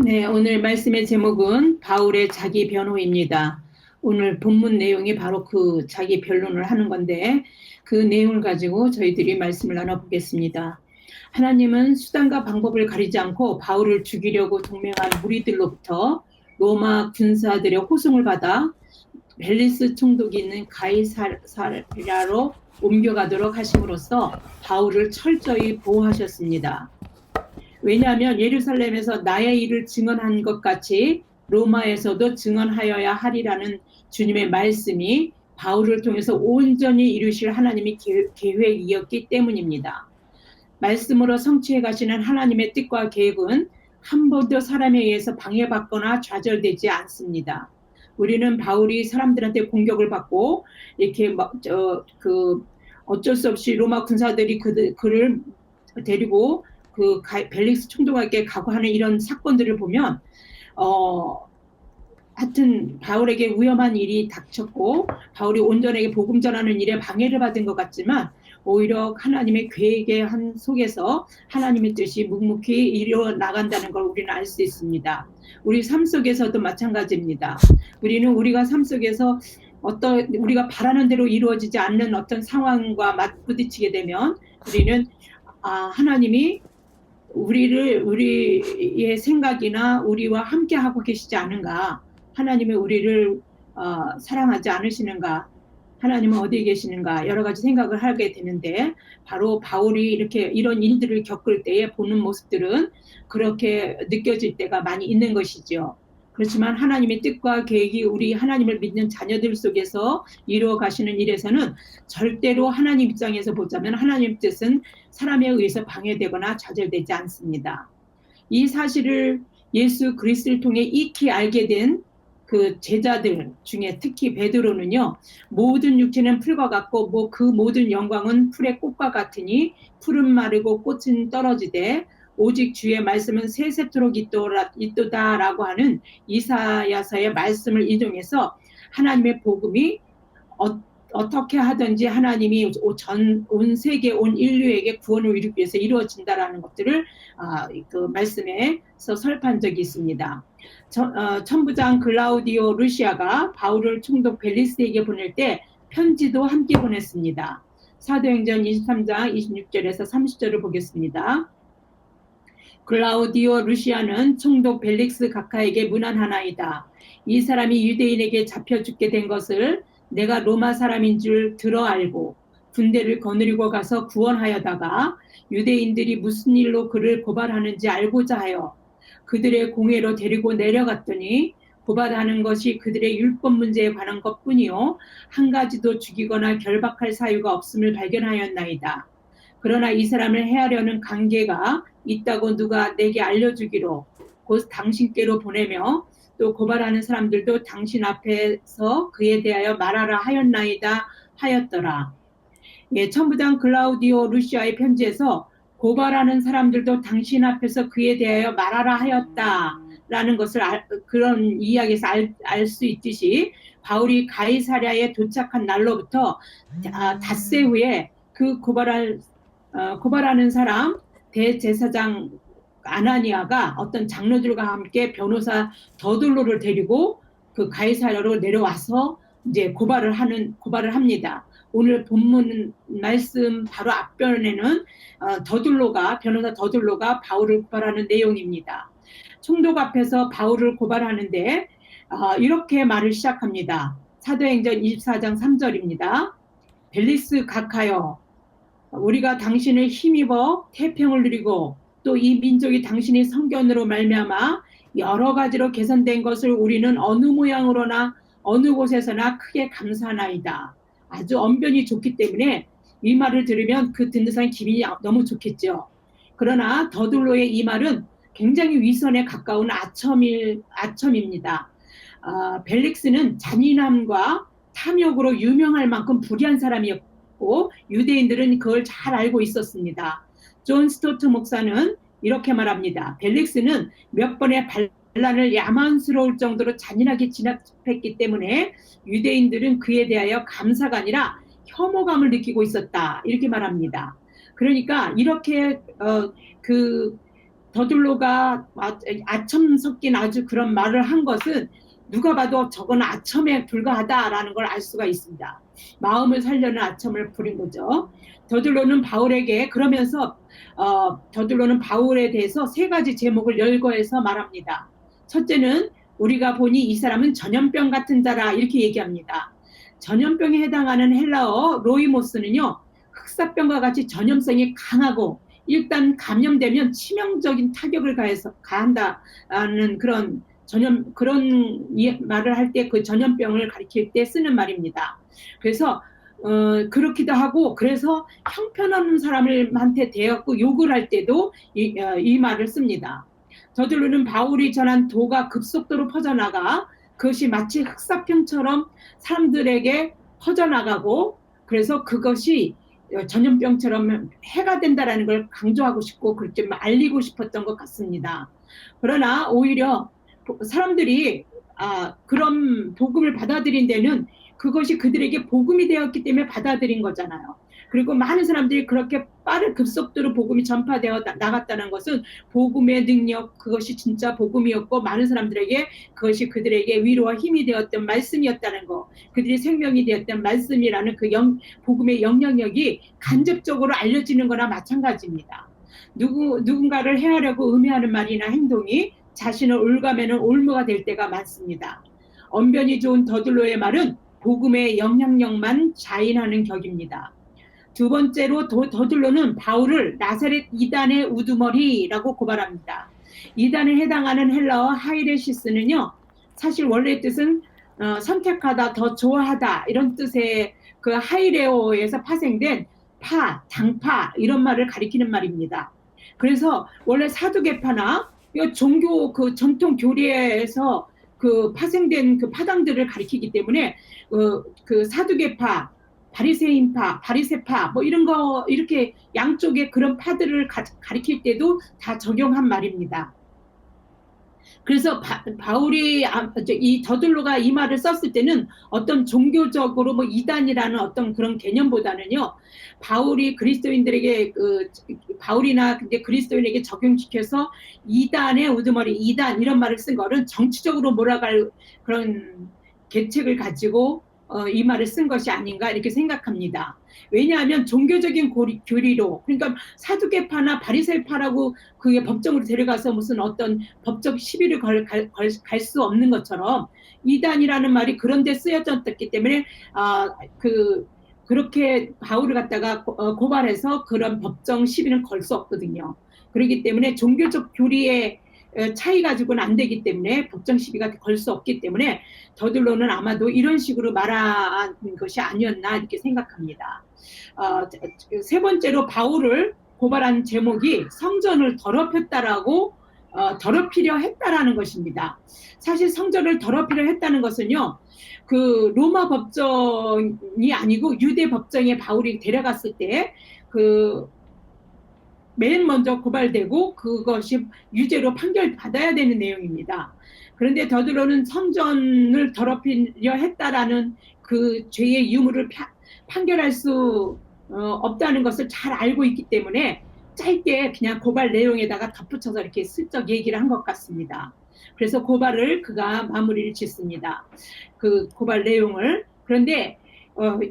네, 오늘 말씀의 제목은 바울의 자기 변호입니다. 오늘 본문 내용이 바로 그 자기 변론을 하는 건데 그 내용을 가지고 저희들이 말씀을 나눠보겠습니다. 하나님은 수단과 방법을 가리지 않고 바울을 죽이려고 동맹한 무리들로부터 로마 군사들의 호송을 받아 벨리스 총독이 있는 가이사랴로 옮겨가도록 하심으로써 바울을 철저히 보호하셨습니다. 왜냐하면 예루살렘에서 나의 일을 증언한 것 같이 로마에서도 증언하여야 하리라는 주님의 말씀이 바울을 통해서 온전히 이루실 하나님의 계획이었기 때문입니다. 말씀으로 성취해 가시는 하나님의 뜻과 계획은 한 번도 사람에 의해서 방해받거나 좌절되지 않습니다. 우리는 바울이 사람들한테 공격을 받고 이렇게 어쩔 수 없이 로마 군사들이 그를 데리고 벨릭스 총독에게 각오하는 이런 사건들을 보면 하여튼 바울에게 위험한 일이 닥쳤고 바울이 온전하게 복음 전하는 일에 방해를 받은 것 같지만 오히려 하나님의 계획의 한 속에서 하나님의 뜻이 묵묵히 이루어 나간다는 걸 우리는 알 수 있습니다. 우리 삶 속에서도 마찬가지입니다. 우리는 우리가 삶 속에서 우리가 바라는 대로 이루어지지 않는 어떤 상황과 맞부딪히게 되면 우리는 하나님이 우리의 생각이나 우리와 함께 하고 계시지 않은가, 하나님이 우리를 사랑하지 않으시는가, 하나님은 어디에 계시는가, 여러 가지 생각을 하게 되는데 바로 바울이 이렇게 이런 일들을 겪을 때에 보는 모습들은 그렇게 느껴질 때가 많이 있는 것이죠. 그렇지만 하나님의 뜻과 계획이 우리 하나님을 믿는 자녀들 속에서 이루어 가시는 일에서는 절대로 하나님 입장에서 보자면 하나님 뜻은 사람에 의해서 방해되거나 좌절되지 않습니다. 이 사실을 예수 그리스도를 통해 익히 알게 된 그 제자들 중에 특히 베드로는요, 모든 육체는 풀과 같고 그 모든 영광은 풀의 꽃과 같으니 풀은 마르고 꽃은 떨어지되 오직 주의 말씀은 세세토록 있도다라고 하는 이사야서의 말씀을 인용해서 하나님의 복음이 어떻게 하든지 하나님이 온 세계, 온 인류에게 구원을 이루기 위해서 이루어진다라는 것들을 그 말씀에서 설파한 적이 있습니다. 천부장 글라우디오 루시아가 바울을 총독 벨리스에게 보낼 때 편지도 함께 보냈습니다. 사도행전 23장 26절에서 30절을 보겠습니다. 글라우디오 루시아는 총독 벨릭스 각하에게 문안하나이다. 이 사람이 유대인에게 잡혀 죽게 된 것을 내가 로마 사람인 줄 들어 알고 군대를 거느리고 가서 구원하여다가 유대인들이 무슨 일로 그를 고발하는지 알고자 하여 그들의 공회로 데리고 내려갔더니 고발하는 것이 그들의 율법 문제에 관한 것뿐이요 한 가지도 죽이거나 결박할 사유가 없음을 발견하였나이다. 그러나 이 사람을 해하려는 관계가 있다고 누가 내게 알려주기로 곧 당신께로 보내며 또 고발하는 사람들도 당신 앞에서 그에 대하여 말하라 하였나이다 하였더라. 예, 천부장 글라우디오 루시아의 편지에서 고발하는 사람들도 당신 앞에서 그에 대하여 말하라 하였다라는 것을 그런 이야기에서 알 수 있듯이 바울이 가이사랴에 도착한 날로부터 닷새 후에 그 고발하는 사람 대제사장 아나니아가 어떤 장로들과 함께 변호사 더둘로를 데리고 그 가이사랴로 내려와서 이제 고발을 합니다. 오늘 본문 말씀 바로 앞변에는 변호사 더둘로가 바울을 고발하는 내용입니다. 총독 앞에서 바울을 고발하는데 이렇게 말을 시작합니다. 사도행전 24장 3절입니다. 벨리스 각하여 우리가 당신을 힘입어 태평을 누리고 또 이 민족이 당신의 성견으로 말미암아 여러 가지로 개선된 것을 우리는 어느 모양으로나 어느 곳에서나 크게 감사하나이다. 아주 언변이 좋기 때문에 이 말을 들으면 그 듣는 사람 기분이 너무 좋겠죠. 그러나 더둘로의 이 말은 굉장히 위선에 가까운 아첨입니다. 벨릭스는 잔인함과 탐욕으로 유명할 만큼 불의한 사람이었고 유대인들은 그걸 잘 알고 있었습니다. 존 스토트 목사는 이렇게 말합니다. 벨릭스는 몇 번의 반란을 야만스러울 정도로 잔인하게 진압했기 때문에 유대인들은 그에 대하여 감사가 아니라 혐오감을 느끼고 있었다. 이렇게 말합니다. 그러니까 이렇게 더들로가 아첨 섞인 아주 그런 말을 한 것은 누가 봐도 저건 아첨에 불과하다라는 걸 알 수가 있습니다. 마음을 살려는 아첨을 부린 거죠. 더들로는 바울에게 그러면서 더들로는 바울에 대해서 세 가지 제목을 열거해서 말합니다. 첫째는 우리가 보니 이 사람은 전염병 같은 자라 이렇게 얘기합니다. 전염병에 해당하는 헬라어 로이모스는요, 흑사병과 같이 전염성이 강하고 일단 감염되면 치명적인 타격을 가한다는 그런 말을 할 때 그 전염병을 가리킬 때 쓰는 말입니다. 그래서 그렇기도 하고, 그래서 형편없는 사람한테 대하고 욕을 할 때도 이 말을 씁니다. 저들로는 바울이 전한 도가 급속도로 퍼져나가 그것이 마치 흑사병처럼 사람들에게 퍼져나가고, 그래서 그것이 전염병처럼 해가 된다라는 걸 강조하고 싶고 그렇게 알리고 싶었던 것 같습니다. 그러나 오히려 사람들이 그런 복음을 받아들인 데는 그것이 그들에게 복음이 되었기 때문에 받아들인 거잖아요. 그리고 많은 사람들이 그렇게 빠른 급속도로 복음이 전파되어 나갔다는 것은 복음의 능력, 그것이 진짜 복음이었고 많은 사람들에게 그것이 그들에게 위로와 힘이 되었던 말씀이었다는 거, 그들이 생명이 되었던 말씀이라는 그 복음의 영향력이 간접적으로 알려지는 거나 마찬가지입니다. 누군가를 해하려고 의미하는 말이나 행동이 자신을 올가매는 올무가 될 때가 많습니다. 언변이 좋은 더들로의 말은 복음의 영향력만 자인하는 격입니다. 두 번째로 더들로는 바울을 나사렛 이단의 우두머리라고 고발합니다. 이단에 해당하는 헬라어 하이레시스는요, 사실 원래 뜻은 선택하다, 더 좋아하다 이런 뜻의 그 하이레오에서 파생된 당파 이런 말을 가리키는 말입니다. 그래서 원래 사두개파나 종교 그 전통 교리에서 그 파생된 그 파당들을 가리키기 때문에 그 사두개파, 바리새인파, 바리새파 뭐 이런 거 이렇게 양쪽의 그런 파들을 가리킬 때도 다 적용한 말입니다. 그래서 바울이 이 더들로가 이 말을 썼을 때는 어떤 종교적으로 뭐 이단이라는 어떤 그런 개념보다는요, 바울이 그리스도인들에게 바울이나 근데 그리스도인에게 적용시켜서 이단의 우두머리, 이단 이런 말을 쓴 거는 정치적으로 몰아갈 그런 계책을 가지고 이 말을 쓴 것이 아닌가 이렇게 생각합니다. 왜냐하면 종교적인 교리로, 그러니까 사두개파나 바리새파라고 그게 법정으로 데려가서 무슨 어떤 법적 시비를 갈 수 없는 것처럼 이단이라는 말이 그런 데 쓰여졌기 때문에 그렇게 바울을 갖다가 고발해서 그런 법정 시비는 걸 수 없거든요. 그렇기 때문에 종교적 교리의 차이 가지고는 안 되기 때문에 법정 시비가 걸 수 없기 때문에 더들로는 아마도 이런 식으로 말한 것이 아니었나 이렇게 생각합니다. 세 번째로 바울을 고발한 제목이 성전을 더럽혔다라고 더럽히려 했다라는 것입니다. 사실 성전을 더럽히려 했다는 것은요, 그 로마 법정이 아니고 유대 법정에 바울이 데려갔을 때 맨 먼저 고발되고 그것이 유죄로 판결받아야 되는 내용입니다. 그런데 더들로는 성전을 더럽히려 했다라는 그 죄의 유무를 판결할 수 없다는 것을 잘 알고 있기 때문에 짧게 그냥 고발 내용에다가 덧붙여서 이렇게 슬쩍 얘기를 한 것 같습니다. 그래서 고발을 그가 마무리를 짓습니다. 그 고발 내용을. 그런데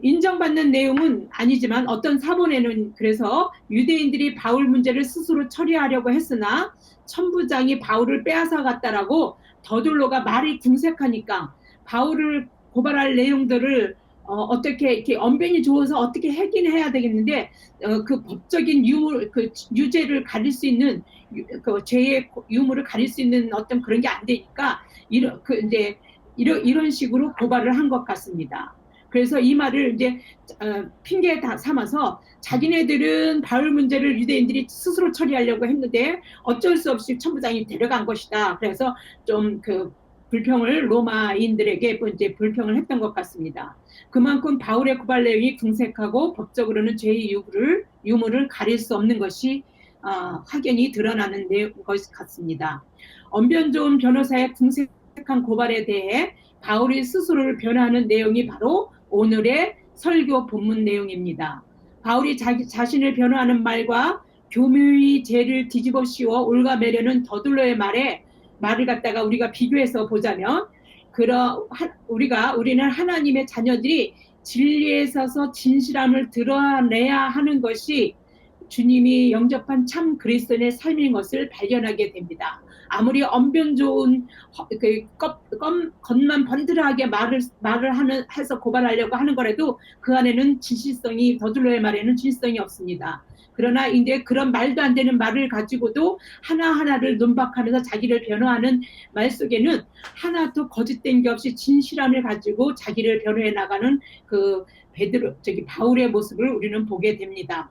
인정받는 내용은 아니지만 어떤 사본에는 그래서 유대인들이 바울 문제를 스스로 처리하려고 했으나 천부장이 바울을 빼앗아 갔다라고 더들로가 말이 궁색하니까 바울을 고발할 내용들을 어떻게 이렇게 언변이 좋아서 어떻게 하긴 해야 되겠는데 그 법적인 유죄를 가릴 수 있는 그 죄의 유무를 가릴 수 있는 어떤 그런 게 안 되니까 이런 식으로 고발을 한 것 같습니다. 그래서 이 말을 이제 핑계 삼아서 자기네들은 바울 문제를 유대인들이 스스로 처리하려고 했는데 어쩔 수 없이 천부장이 데려간 것이다. 그래서 좀 그 불평을 로마인들에게 이제 불평을 했던 것 같습니다. 그만큼 바울의 고발 내용이 궁색하고 법적으로는 죄의 유무를 가릴 수 없는 것이 확연히 드러나는 것 같습니다. 언변 좋은 변호사의 궁색한 고발에 대해 바울이 스스로를 변호하는 내용이 바로 오늘의 설교 본문 내용입니다. 바울이 자신을 변호하는 말과 교묘히 죄를 뒤집어 씌워 올가매려는 더둘로의 말을 갖다가 우리가 비교해서 보자면, 우리는 하나님의 자녀들이 진리에 서서 진실함을 드러내야 하는 것이 주님이 영접한 참 그리스도인의 삶인 것을 발견하게 됩니다. 아무리 언변 좋은 겉만 번들하게 해서 고발하려고 하는 거라도 그 안에는 진실성이, 더둘로의 말에는 진실성이 없습니다. 그러나 이제 그런 말도 안 되는 말을 가지고도 하나하나를 논박하면서 자기를 변호하는 말 속에는 하나도 거짓된 게 없이 진실함을 가지고 자기를 변호해 나가는 그 바울의 모습을 우리는 보게 됩니다.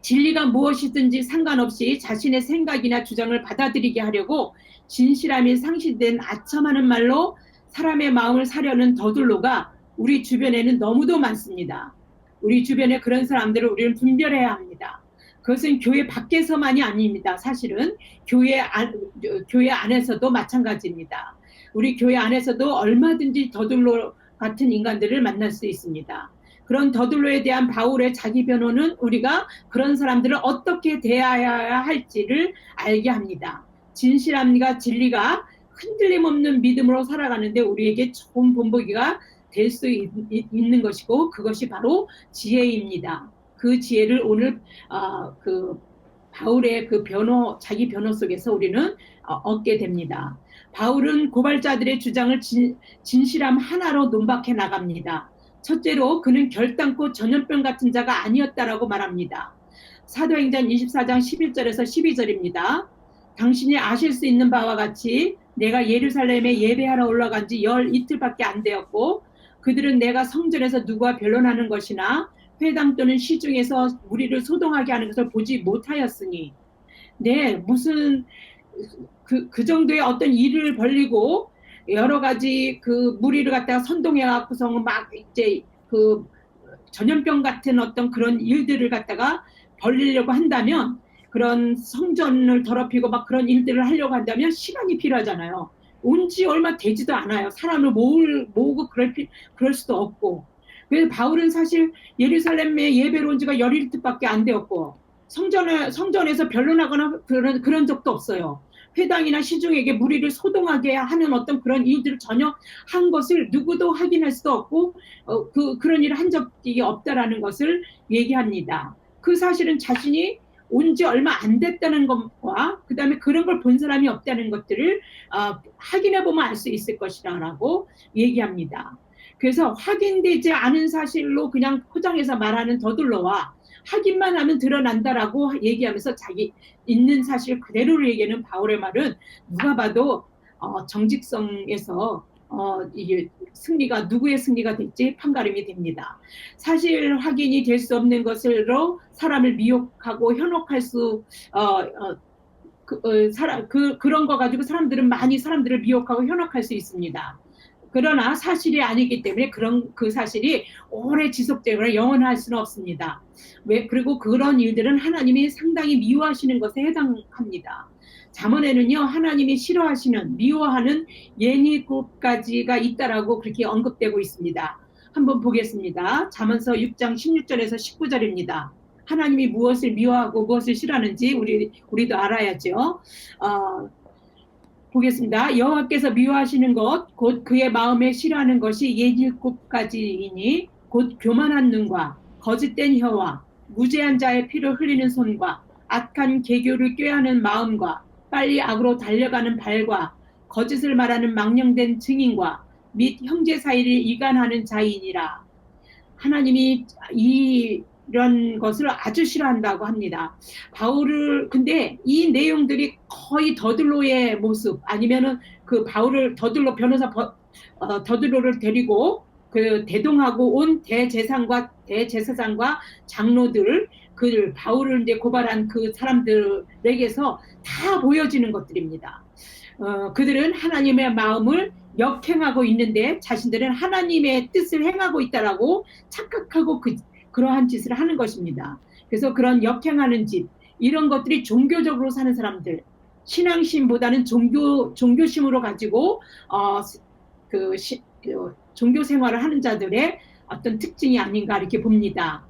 진리가 무엇이든지 상관없이 자신의 생각이나 주장을 받아들이게 하려고 진실함이 상실된 아첨하는 말로 사람의 마음을 사려는 더둘로가 우리 주변에는 너무도 많습니다. 우리 주변에 그런 사람들을 우리는 분별해야 합니다. 그것은 교회 밖에서만이 아닙니다. 사실은 교회 안에서도 마찬가지입니다. 우리 교회 안에서도 얼마든지 더둘로 같은 인간들을 만날 수 있습니다. 그런 더둘로에 대한 바울의 자기 변호는 우리가 그런 사람들을 어떻게 대해야 할지를 알게 합니다. 진실함과 진리가 흔들림 없는 믿음으로 살아가는데 우리에게 좋은 본보기가 될 수 있는 것이고, 그것이 바로 지혜입니다. 그 지혜를 오늘 그 바울의 자기 변호 속에서 우리는 얻게 됩니다. 바울은 고발자들의 주장을 진실함 하나로 논박해 나갑니다. 첫째로 그는 결단코 전염병 같은 자가 아니었다라고 말합니다. 사도행전 24장 11절에서 12절입니다. 당신이 아실 수 있는 바와 같이 내가 예루살렘에 예배하러 올라간 지 열 이틀밖에 안 되었고, 그들은 내가 성전에서 누구와 변론하는 것이나 회당 또는 시중에서 무리를 소동하게 하는 것을 보지 못하였으니, 무슨 그 정도의 어떤 일을 벌리고 여러 가지 그 무리를 갖다가 선동해 갖고서 막 이제 그 전염병 같은 어떤 그런 일들을 갖다가 벌리려고 한다면, 그런 성전을 더럽히고 막 그런 일들을 하려고 한다면 시간이 필요하잖아요. 온 지 얼마 되지도 않아요. 사람을 모으고 그럴 수도 없고. 그래서 바울은 사실 예루살렘에 예배로 온 지가 열일밖에 안 되었고, 성전에서 변론하거나 그런 적도 없어요. 회당이나 시중에게 무리를 소동하게 하는 어떤 그런 일들을 전혀 한 것을 누구도 확인할 수도 없고, 그런 일을 한 적이 없다라는 것을 얘기합니다. 그 사실은 자신이 온 지 얼마 안 됐다는 것과 그 다음에 그런 걸 본 사람이 없다는 것들을 확인해 보면 알 수 있을 것이라고 얘기합니다. 그래서 확인되지 않은 사실로 그냥 포장해서 말하는 더둘로와 확인만 하면 드러난다라고 얘기하면서 자기 있는 사실 그대로를 얘기하는 바울의 말은 누가 봐도 정직성에서 이게 누구의 승리가 될지 판가름이 됩니다. 사실 확인이 될 수 없는 것으로 사람을 미혹하고 현혹할 그런 거 가지고 많이 사람들을 미혹하고 현혹할 수 있습니다. 그러나 사실이 아니기 때문에 그 사실이 오래 지속되거나 영원할 수는 없습니다. 그리고 그런 일들은 하나님이 상당히 미워하시는 것에 해당합니다. 잠언에는요, 하나님이 싫어하시는, 미워하는 예니굿까지가 있다라고 그렇게 언급되고 있습니다. 한번 보겠습니다. 잠언서 6장 16절에서 19절입니다. 하나님이 무엇을 미워하고 무엇을 싫어하는지 우리도 알아야죠. 보겠습니다. 여호와께서 미워하시는 것, 곧 그의 마음에 싫어하는 것이 예닐곱가지이니, 곧 교만한 눈과 거짓된 혀와 무죄한 자의 피를 흘리는 손과 악한 계교를 꾀하는 마음과 빨리 악으로 달려가는 발과 거짓을 말하는 망령된 증인과 및 형제 사이를 이간하는 자이니라. 하나님이 이런 것을 아주 싫어한다고 합니다. 근데 이 내용들이 거의 더둘로의 모습, 아니면은 그 바울을 더둘로를 데리고 대동하고 온 대제사장과 장로들, 바울을 이제 고발한 그 사람들에게서 다 보여지는 것들입니다. 그들은 하나님의 마음을 역행하고 있는데 자신들은 하나님의 뜻을 행하고 있다라고 착각하고 그러한 짓을 하는 것입니다. 그래서 그런 역행하는 짓, 이런 것들이 종교적으로 사는 사람들, 신앙심보다는 종교심으로 가지고 종교 생활을 하는 자들의 어떤 특징이 아닌가 이렇게 봅니다.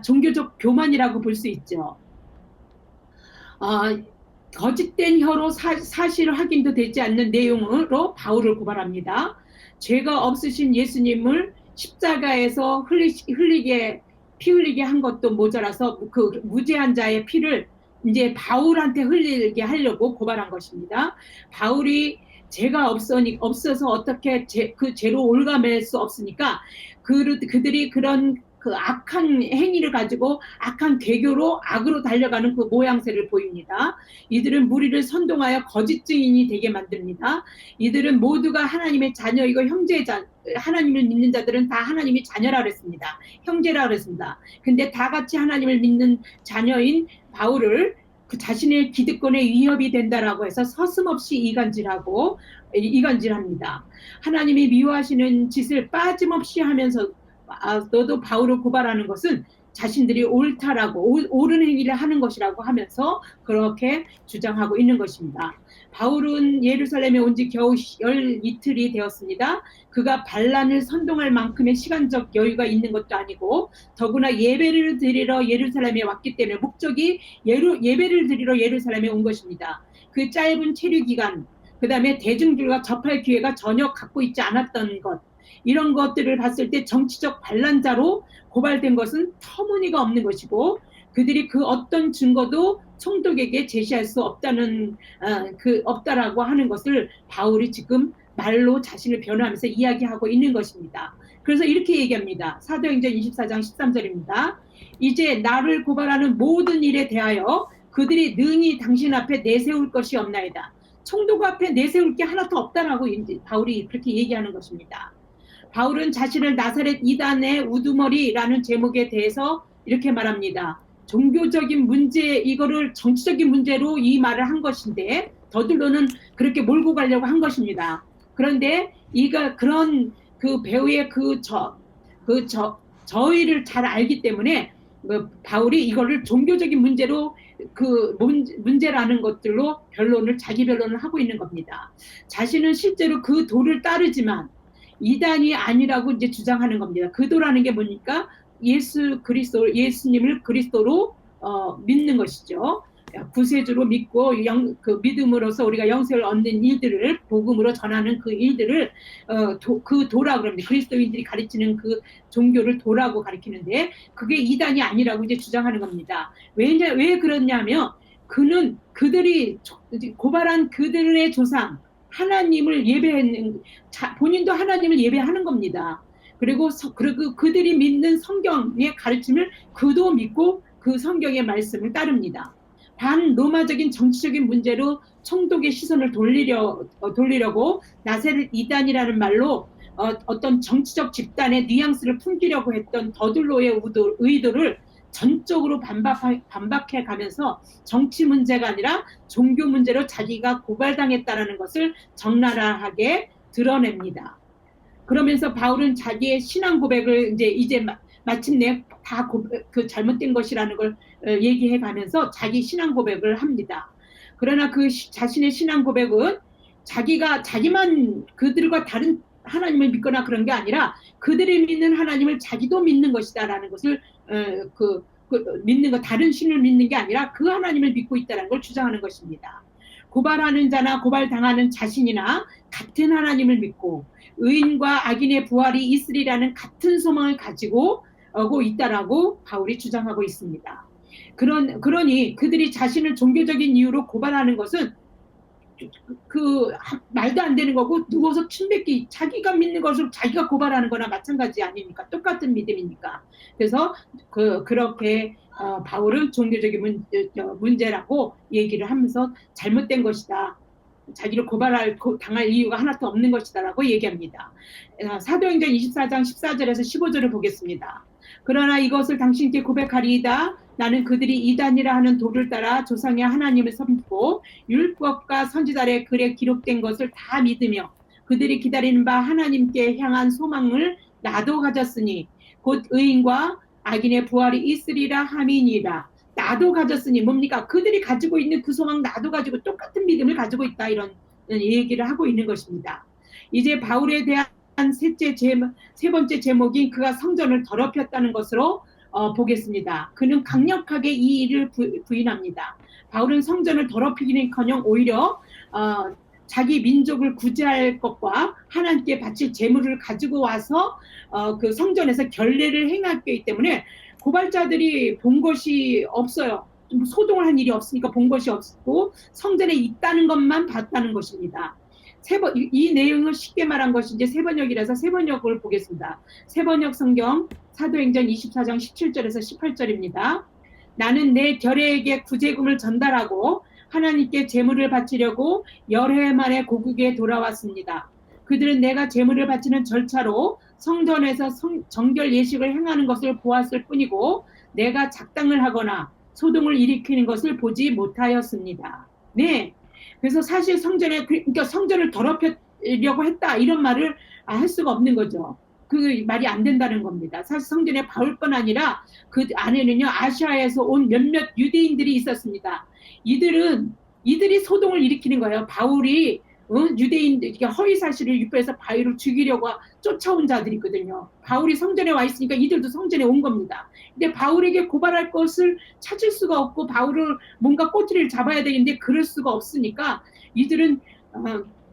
종교적 교만이라고 볼 수 있죠. 어, 거짓된 혀로 사실 확인도 되지 않는 내용으로 바울을 고발합니다. 죄가 없으신 예수님을 십자가에서 피 흘리게 한 것도 모자라서 그 무죄한 자의 피를 이제 바울한테 흘리게 하려고 고발한 것입니다. 바울이 죄가 없어서 어떻게 그 죄로 올가맬 수 없으니까 그들이 그런 그 악한 행위를 가지고 악한 계교로 악으로 달려가는 그 모양새를 보입니다. 이들은 무리를 선동하여 거짓 증인이 되게 만듭니다. 이들은 모두가 하나님의 자녀이고 하나님을 믿는 자들은 다 하나님의 자녀라 그랬습니다. 형제라 그랬습니다. 근데 다 같이 하나님을 믿는 자녀인 바울을 그 자신의 기득권에 위협이 된다라고 해서 서슴없이 이간질합니다. 하나님이 미워하시는 짓을 빠짐없이 하면서 너도 바울을 고발하는 것은 자신들이 옳다라고 옳은 행위를 하는 것이라고 하면서 그렇게 주장하고 있는 것입니다. 바울은 예루살렘에 온 지 겨우 열 이틀이 되었습니다. 그가 반란을 선동할 만큼의 시간적 여유가 있는 것도 아니고 더구나 예배를 드리러 예루살렘에 왔기 때문에 목적이 예배를 드리러 예루살렘에 온 것입니다. 그 짧은 체류 기간, 그 다음에 대중들과 접할 기회가 전혀 갖고 있지 않았던 것, 이런 것들을 봤을 때 정치적 반란자로 고발된 것은 터무니가 없는 것이고 그들이 그 어떤 증거도 총독에게 제시할 수 없다라고 하는 것을 바울이 지금 말로 자신을 변호하면서 이야기하고 있는 것입니다. 그래서 이렇게 얘기합니다. 사도행전 24장 13절입니다. 이제 나를 고발하는 모든 일에 대하여 그들이 능히 당신 앞에 내세울 것이 없나이다. 총독 앞에 내세울 게 하나도 없다라고 바울이 그렇게 얘기하는 것입니다. 바울은 자신을 나사렛 이단의 우두머리라는 제목에 대해서 이렇게 말합니다. 종교적인 문제, 이거를 정치적인 문제로 이 말을 한 것인데 더들로는 그렇게 몰고 가려고 한 것입니다. 그런데 그런 그 배우의 저의를 잘 알기 때문에 바울이 이거를 종교적인 문제로 문제라는 것들로 자기 변론을 하고 있는 겁니다. 자신은 실제로 그 도를 따르지만 이단이 아니라고 이제 주장하는 겁니다. 그 도라는 게 뭡니까? 예수님을 그리스도로 믿는 것이죠. 구세주로 믿고 그 믿음으로써 우리가 영생을 얻는 일들을 복음으로 전하는 그 일들을 그 도라고 합니다. 그리스도인들이 가르치는 그 종교를 도라고 가리키는데 그게 이단이 아니라고 이제 주장하는 겁니다. 왜 그러냐면 그들이 고발한 그들의 조상 하나님을 예배하는 본인도 하나님을 예배하는 겁니다. 그리고 그들이 믿는 성경의 가르침을 그도 믿고 그 성경의 말씀을 따릅니다. 반로마적인 정치적인 문제로 총독의 시선을 돌리려고 나사렛 이단이라는 말로 어떤 정치적 집단의 뉘앙스를 풍기려고 했던 더들로의 의도를 전적으로 반박해 가면서 정치 문제가 아니라 종교 문제로 자기가 고발당했다는 것을 적나라하게 드러냅니다. 그러면서 바울은 자기의 신앙 고백을 이제 마침내 다 잘못된 것이라는 걸 얘기해 가면서 자기 신앙 고백을 합니다. 그러나 그 자신의 신앙 고백은 자기만 그들과 다른 하나님을 믿거나 그런 게 아니라 그들이 믿는 하나님을 자기도 믿는 것이다라는 것을 믿는 것, 다른 신을 믿는 게 아니라 그 하나님을 믿고 있다는 걸 주장하는 것입니다. 고발하는 자나 고발당하는 자신이나 같은 하나님을 믿고 의인과 악인의 부활이 있으리라는 같은 소망을 가지고 오고 있다라고 바울이 주장하고 있습니다. 그러니 그들이 자신을 종교적인 이유로 고발하는 것은 말도 안 되는 거고 누워서 침뱉기 자기가 믿는 것을 자기가 고발하는 거나 마찬가지 아닙니까? 똑같은 믿음이니까. 그래서 그렇게 바울은 종교적인 문제라고 얘기를 하면서 잘못된 것이다. 자기를 당할 이유가 하나도 없는 것이다라고 얘기합니다. 사도행전 24장 14절에서 15절을 보겠습니다. 그러나 이것을 당신께 고백하리이다. 나는 그들이 이단이라 하는 도를 따라 조상의 하나님을 섬기고 율법과 선지자의 글에 기록된 것을 다 믿으며 그들이 기다리는 바 하나님께 향한 소망을 나도 가졌으니 곧 의인과 악인의 부활이 있으리라 함이니라. 나도 가졌으니 뭡니까? 그들이 가지고 있는 그 소망 나도 가지고 똑같은 믿음을 가지고 있다, 이런 얘기를 하고 있는 것입니다. 이제 바울에 대한 세 번째 제목인 그가 성전을 더럽혔다는 것으로 보겠습니다. 그는 강력하게 이 일을 부인합니다. 바울은 성전을 더럽히기는커녕 오히려 자기 민족을 구제할 것과 하나님께 바칠 제물을 가지고 와서 그 성전에서 결례를 행했기 때문에 고발자들이 본 것이 없어요. 소동을 한 일이 없으니까 본 것이 없고 성전에 있다는 것만 봤다는 것입니다. 이 내용을 쉽게 말한 것이 이제 세번역이라서 세번역을 보겠습니다. 세번역 성경 사도행전 24장 17절에서 18절입니다. 나는 내 결례에게 구제금을 전달하고 하나님께 제물을 바치려고 열해 만에 고국에 돌아왔습니다. 그들은 내가 제물을 바치는 절차로 성전에서 정결 예식을 행하는 것을 보았을 뿐이고 내가 작당을 하거나 소동을 일으키는 것을 보지 못하였습니다. 네. 그래서 사실 그러니까 성전을 더럽히려고 했다 이런 말을 할 수가 없는 거죠. 그 말이 안 된다는 겁니다. 사실 성전에 바울뿐 아니라 그 안에는요 아시아에서 온 몇몇 유대인들이 있었습니다. 이들이 소동을 일으키는 거예요. 바울이 유대인들 허위 사실을 유포해서 바울을 죽이려고 쫓아온 자들이거든요. 바울이 성전에 와 있으니까 이들도 성전에 온 겁니다. 근데 바울에게 고발할 것을 찾을 수가 없고 바울을 뭔가 꼬투리를 잡아야 되는데 그럴 수가 없으니까 이들은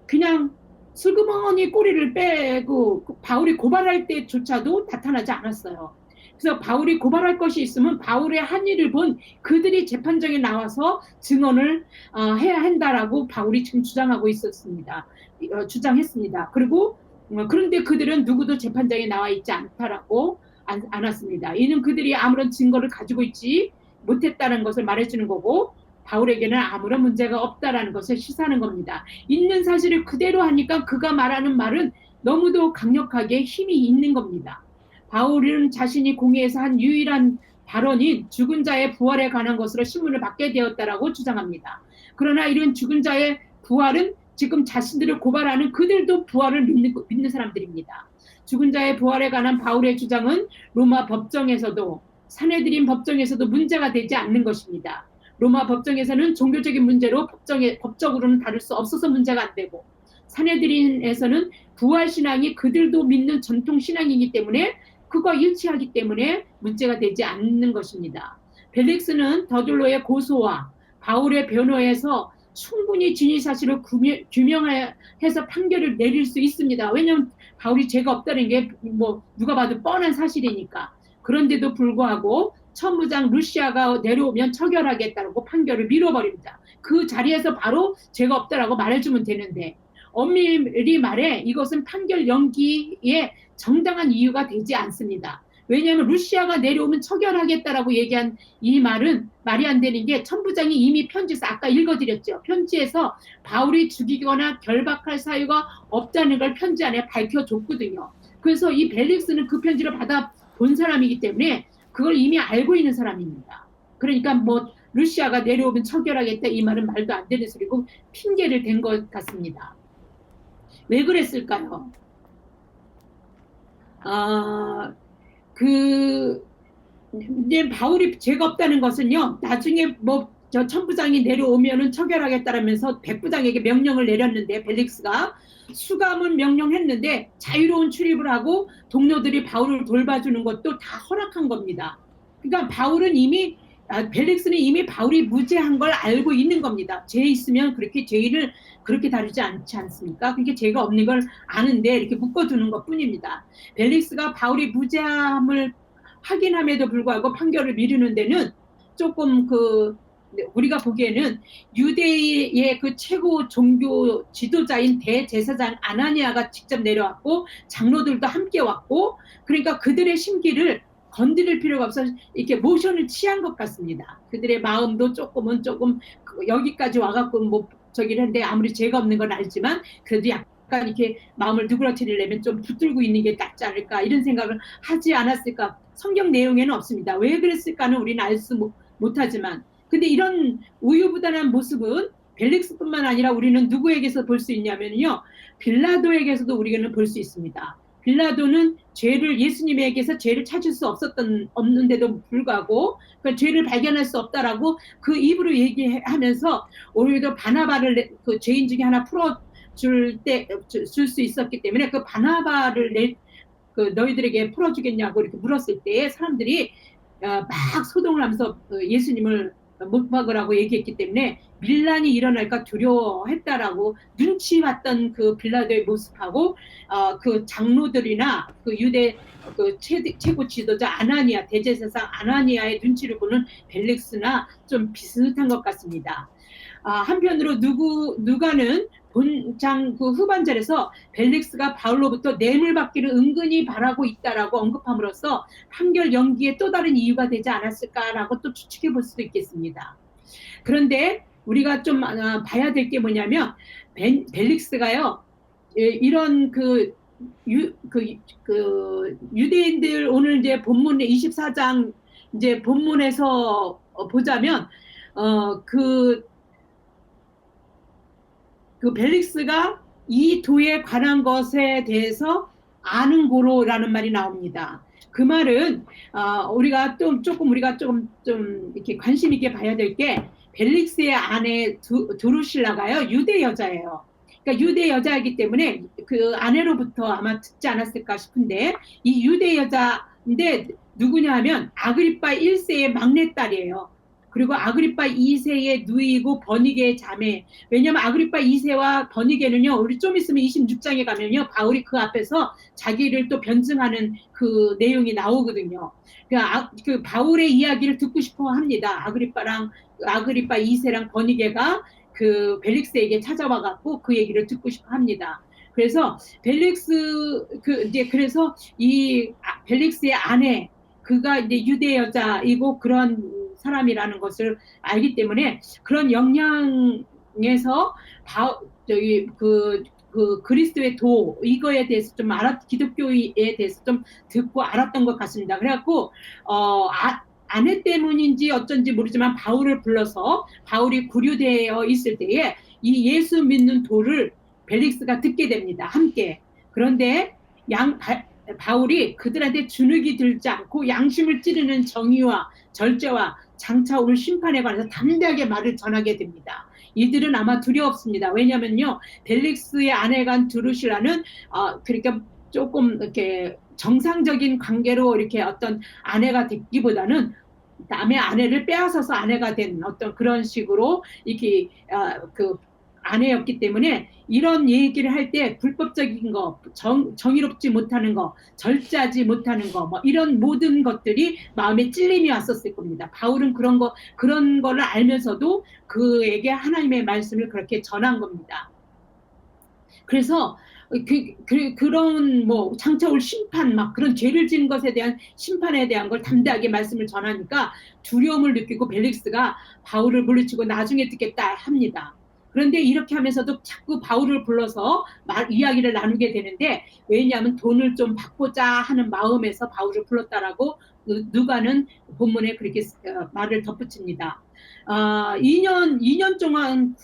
그냥 슬그머니 꼬리를 빼고 바울이 고발할 때조차도 나타나지 않았어요. 그래서 바울이 고발할 것이 있으면 바울의 한 일을 본 그들이 재판정에 나와서 증언을 해야 한다라고 바울이 지금 주장하고 있었습니다. 주장했습니다. 그리고 그런데 그들은 누구도 재판장에 나와 있지 않았습니다. 이는 그들이 아무런 증거를 가지고 있지 못했다는 것을 말해주는 거고 바울에게는 아무런 문제가 없다라는 것을 시사하는 겁니다. 있는 사실을 그대로 하니까 그가 말하는 말은 너무도 강력하게 힘이 있는 겁니다. 바울은 자신이 공회에서 한 유일한 발언인 죽은 자의 부활에 관한 것으로 신문을 받게 되었다라고 주장합니다. 그러나 이런 죽은 자의 부활은 지금 자신들을 고발하는 그들도 부활을 믿는 사람들입니다. 죽은 자의 부활에 관한 바울의 주장은 로마 법정에서도 사내들인 법정에서도 문제가 되지 않는 것입니다. 로마 법정에서는 종교적인 문제로 법적으로는 다룰 수 없어서 문제가 안 되고 사내들인에서는 부활신앙이 그들도 믿는 전통신앙이기 때문에 그거 일치하기 때문에 문제가 되지 않는 것입니다. 벨릭스는 더둘로의 고소와 바울의 변호에서 충분히 진위 사실을 규명해서 판결을 내릴 수 있습니다. 왜냐하면 바울이 죄가 없다는 게 누가 봐도 뻔한 사실이니까. 그런데도 불구하고 천부장 루시아가 내려오면 처결하겠다고 판결을 밀어버립니다. 그 자리에서 바로 죄가 없다라고 말해주면 되는데 엄밀히 말해 이것은 판결 연기에 정당한 이유가 되지 않습니다. 왜냐하면 루시아가 내려오면 처결하겠다라고 얘기한 이 말은 말이 안 되는 게 천부장이 이미 편지에서 아까 읽어드렸죠. 편지에서 바울이 죽이거나 결박할 사유가 없다는 걸 편지 안에 밝혀줬거든요. 그래서 이 벨릭스는 그 편지를 받아 본 사람이기 때문에 그걸 이미 알고 있는 사람입니다. 그러니까 루시아가 내려오면 처결하겠다 이 말은 말도 안 되는 소리고 핑계를 댄 것 같습니다. 왜 그랬을까요? 이제 바울이 죄가 없다는 것은요, 나중에 저 천부장이 내려오면은 처결하겠다라면서 백부장에게 명령을 내렸는데, 벨릭스가 수감은 명령했는데, 자유로운 출입을 하고, 동료들이 바울을 돌봐주는 것도 다 허락한 겁니다. 그러니까 벨릭스는 이미 바울이 무죄한 걸 알고 있는 겁니다. 죄 있으면 그렇게 죄를 그렇게 다루지 않지 않습니까? 그게 죄가 없는 걸 아는데 이렇게 묶어두는 것 뿐입니다. 벨릭스가 바울이 무죄함을 확인함에도 불구하고 판결을 미루는 데는 조금 우리가 보기에는 유대의 그 최고 종교 지도자인 대제사장 아나니아가 직접 내려왔고 장로들도 함께 왔고 그러니까 그들의 심기를 건드릴 필요가 없어서 이렇게 모션을 취한 것 같습니다. 그들의 마음도 조금 여기까지 와갖고 저기를 했는데 아무리 죄가 없는 건 알지만 그래도 약간 이렇게 마음을 누그러뜨리려면 좀 붙들고 있는 게 낫지 않을까 이런 생각을 하지 않았을까. 성경 내용에는 없습니다. 왜 그랬을까는 우리는 알 수 못하지만 근데 이런 우유부단한 모습은 벨릭스뿐만 아니라 우리는 누구에게서 볼 수 있냐면요. 빌라도에게서도 우리는 볼 수 있습니다. 빌라도는 예수님에게서 죄를 찾을 수 없는데도 불구하고 그 죄를 발견할 수 없다라고 그 입으로 얘기하면서 오히려 바나바를 그 죄인 중에 하나 풀어줄 수 있었기 때문에 그 바나바를 너희들에게 풀어주겠냐고 이렇게 물었을 때 사람들이 막 소동을 하면서 예수님을 못 박으라고 얘기했기 때문에 밀란이 일어날까 두려워했다라고 눈치 봤던 그 빌라도의 모습하고 그 장로들이나 그 유대 그 최고 지도자 아나니아 대제사장 아나니아의 눈치를 보는 벨릭스나 좀 비슷한 것 같습니다. 한편으로 누가는 본장 그 후반절에서 벨릭스가 바울로부터 뇌물 받기를 은근히 바라고 있다라고 언급함으로써 판결 연기에 또 다른 이유가 되지 않았을까라고 또 추측해 볼 수도 있겠습니다. 그런데 우리가 좀 봐야 될 게 뭐냐면 벨릭스가요 이런 유대인들 오늘 이제 본문의 24장 이제 본문에서 보자면 그 벨릭스가 이 도에 관한 것에 대해서 아는 고로라는 말이 나옵니다. 그 말은 우리가 조금 이렇게 관심 있게 봐야 될 게 벨릭스의 아내 두루실라가요 유대 여자예요. 그러니까 유대 여자이기 때문에 그 아내로부터 아마 듣지 않았을까 싶은데 이 유대 여자인데 누구냐 하면 아그리파 1세의 막내딸이에요. 그리고 아그리파 2세의 누이고 버니게의 자매. 왜냐하면 아그리파 2세와 버니게는요. 우리 좀 있으면 26장에 가면요. 바울이 그 앞에서 자기를 또 변증하는 그 내용이 나오거든요. 그 바울의 이야기를 듣고 싶어 합니다. 아그리파 2세랑 버니게가 그 벨릭스에게 찾아와 갖고 그 얘기를 듣고 싶어 합니다. 그래서 그래서 이 벨릭스의 아내 그가 이제 유대 여자이고 그런 사람이라는 것을 알기 때문에 그런 영향에서 그리스도의 도 이거에 대해서 좀 기독교에 대해서 좀 듣고 알았던 것 같습니다. 그래갖고 아내 때문인지 어쩐지 모르지만 바울을 불러서 바울이 구류되어 있을 때에 이 예수 믿는 도를 벨릭스가 듣게 됩니다. 함께. 그런데 바울이 그들한테 주눅이 들지 않고 양심을 찌르는 정의와 절제와 장차 올 심판에 관해서 담대하게 말을 전하게 됩니다. 이들은 아마 두려웠습니다. 왜냐면요, 벨릭스의 아내가 두루시라는 그러니까 조금 이렇게 정상적인 관계로 이렇게 어떤 아내가 됐기보다는 남의 아내를 빼앗아서 아내가 된 어떤 그런 식으로 이렇게 그 아내였기 때문에 이런 얘기를 할 때 불법적인 거, 정의롭지 못하는 거, 절제하지 못하는 거, 뭐 이런 모든 것들이 마음에 찔림이 왔었을 겁니다. 바울은 그런 거를 알면서도 그에게 하나님의 말씀을 그렇게 전한 겁니다. 그래서 그런 뭐 장차 올 심판 막 그런 죄를 지은 것에 대한 심판에 대한 걸 담대하게 말씀을 전하니까 두려움을 느끼고 벨릭스가 바울을 물리치고 나중에 듣겠다 합니다. 그런데 이렇게 하면서도 자꾸 바울을 불러서 이야기를 나누게 되는데 왜냐하면 돈을 좀 받고자 하는 마음에서 바울을 불렀다라고 누가는 본문에 그렇게 말을 덧붙입니다. 2년 동안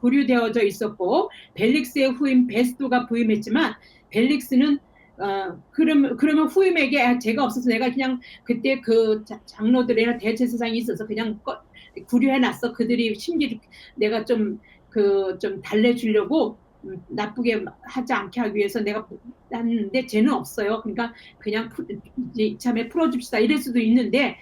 구류되어져 있었고 벨릭스의 후임 베스도가 부임했지만 벨릭스는 그러면 후임에게 제가 없어서 내가 그냥 그때 그 장로들이나 대제사장이 있어서 그냥 구류해놨어. 그들이 심지어 내가 좀 달래주려고 나쁘게 하지 않게 하기 위해서 내가 했는데 쟤는 없어요. 그러니까 그냥 이참에 풀어줍시다 이럴 수도 있는데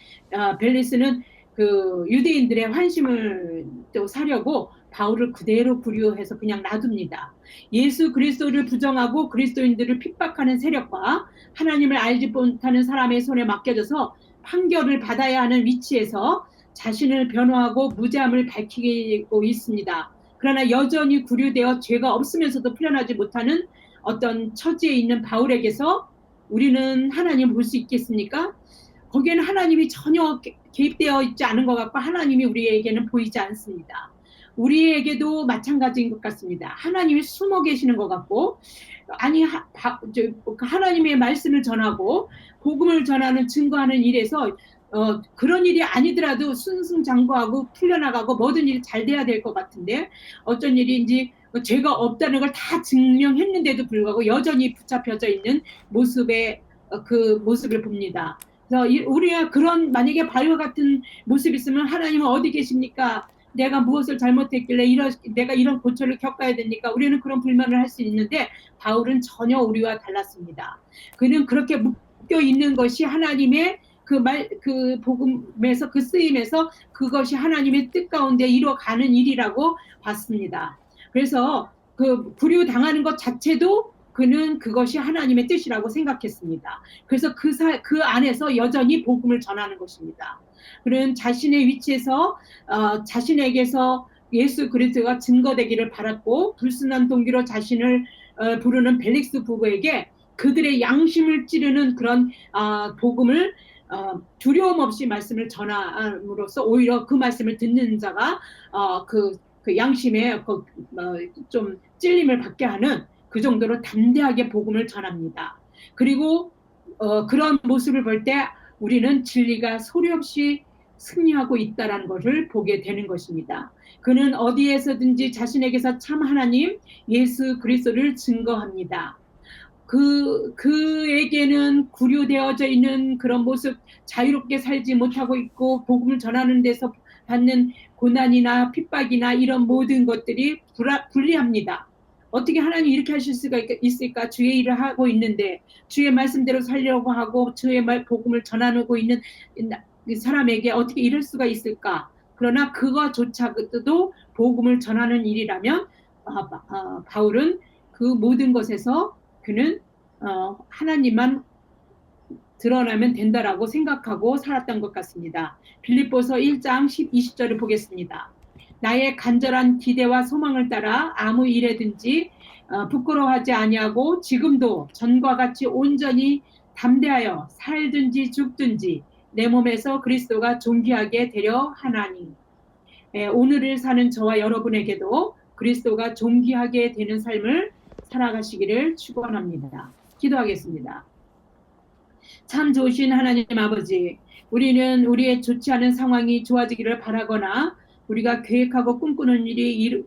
벨릭스는 그 유대인들의 환심을 또 사려고 바울을 그대로 구류해서 그냥 놔둡니다. 예수 그리스도를 부정하고 그리스도인들을 핍박하는 세력과 하나님을 알지 못하는 사람의 손에 맡겨져서 판결을 받아야 하는 위치에서 자신을 변호하고 무죄함을 밝히고 있습니다. 그러나 여전히 구류되어 죄가 없으면서도 풀려나지 못하는 어떤 처지에 있는 바울에게서 우리는 하나님을 볼 수 있겠습니까? 거기에는 하나님이 전혀 개입되어 있지 않은 것 같고 하나님이 우리에게는 보이지 않습니다. 우리에게도 마찬가지인 것 같습니다. 하나님이 숨어 계시는 것 같고 아니 하나님의 말씀을 전하고 복음을 전하는 증거하는 일에서 그런 일이 아니더라도 승승장구하고 풀려나가고 모든 일이 잘 돼야 될 것 같은데 어쩐 일인지 죄가 없다는 걸 다 증명했는데도 불구하고 여전히 붙잡혀져 있는 모습의 그 모습을 봅니다. 그래서 우리가 그런 만약에 바울과 같은 모습이 있으면 하나님은 어디 계십니까? 내가 무엇을 잘못했길래 내가 이런 고초를 겪어야 되니까 우리는 그런 불만을 할 수 있는데 바울은 전혀 우리와 달랐습니다. 그는 그렇게 묶여 있는 것이 하나님의 그 복음에서 그 쓰임에서 그것이 하나님의 뜻 가운데 이루어가는 일이라고 봤습니다. 그래서 그 불유 당하는 것 자체도 그는 그것이 하나님의 뜻이라고 생각했습니다. 그래서 그 안에서 여전히 복음을 전하는 것입니다. 그는 자신의 위치에서 자신에게서 예수 그리스도가 증거되기를 바랐고 불순한 동기로 자신을 부르는 벨릭스 부부에게 그들의 양심을 찌르는 그런 복음을 두려움 없이 말씀을 전함으로써 오히려 그 말씀을 듣는 자가 그 양심에 좀 찔림을 받게 하는 그 정도로 담대하게 복음을 전합니다. 그리고 그런 모습을 볼 때 우리는 진리가 소리 없이 승리하고 있다는 것을 보게 되는 것입니다. 그는 어디에서든지 자신에게서 참 하나님 예수 그리스도를 증거합니다. 그에게는 구류되어져 있는 그런 모습, 자유롭게 살지 못하고 있고 복음을 전하는 데서 받는 고난이나 핍박이나 이런 모든 것들이 불리합니다. 어떻게 하나님 이렇게 하실 수가 있을까? 주의 일을 하고 있는데 주의 말씀대로 살려고 하고 주의 복음을 전하고 있는 사람에게 어떻게 이럴 수가 있을까? 그러나 그거조차도 복음을 전하는 일이라면 바울은 그 모든 것에서 그는 하나님만 드러나면 된다라고 생각하고 살았던 것 같습니다. 빌립보서 1장 20절을 보겠습니다. 나의 간절한 기대와 소망을 따라 아무 일에든지 부끄러워하지 아니하고 지금도 전과 같이 온전히 담대하여 살든지 죽든지 내 몸에서 그리스도가 존귀하게 되려 하나니. 오늘을 사는 저와 여러분에게도 그리스도가 존귀하게 되는 삶을 살아가시기를 축원합니다. 기도하겠습니다. 참 좋으신 하나님 아버지, 우리는 우리의 좋지 않은 상황이 좋아지기를 바라거나 우리가 계획하고 꿈꾸는 일이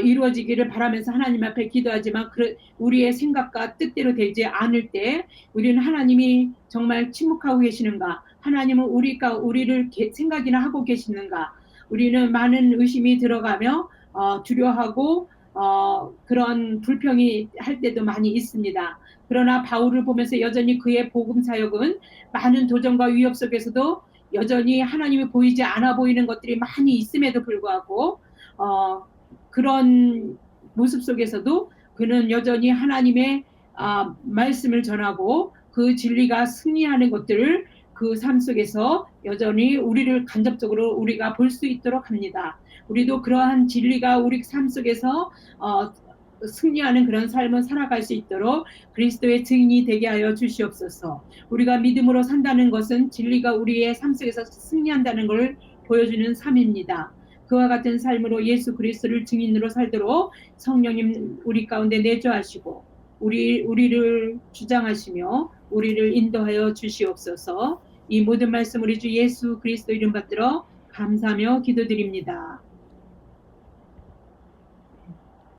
이루어지기를 바라면서 하나님 앞에 기도하지만 우리의 생각과 뜻대로 되지 않을 때 우리는 하나님이 정말 침묵하고 계시는가? 하나님은 우리를 생각이나 하고 계시는가? 우리는 많은 의심이 들어가며 두려워하고 그런 불평이 할 때도 많이 있습니다. 그러나 바울을 보면서 여전히 그의 복음 사역은 많은 도전과 위협 속에서도 여전히 하나님이 보이지 않아 보이는 것들이 많이 있음에도 불구하고 그런 모습 속에서도 그는 여전히 하나님의 말씀을 전하고 그 진리가 승리하는 것들을 그 삶 속에서 여전히 우리를 간접적으로 우리가 볼 수 있도록 합니다. 우리도 그러한 진리가 우리 삶 속에서 승리하는 그런 삶을 살아갈 수 있도록 그리스도의 증인이 되게 하여 주시옵소서. 우리가 믿음으로 산다는 것은 진리가 우리의 삶 속에서 승리한다는 것을 보여주는 삶입니다. 그와 같은 삶으로 예수 그리스도를 증인으로 살도록 성령님 우리 가운데 내주하시고 우리를 주장하시며 우리를 인도하여 주시옵소서. 이 모든 말씀 우리 주 예수 그리스도 이름 받들어 감사하며 기도드립니다.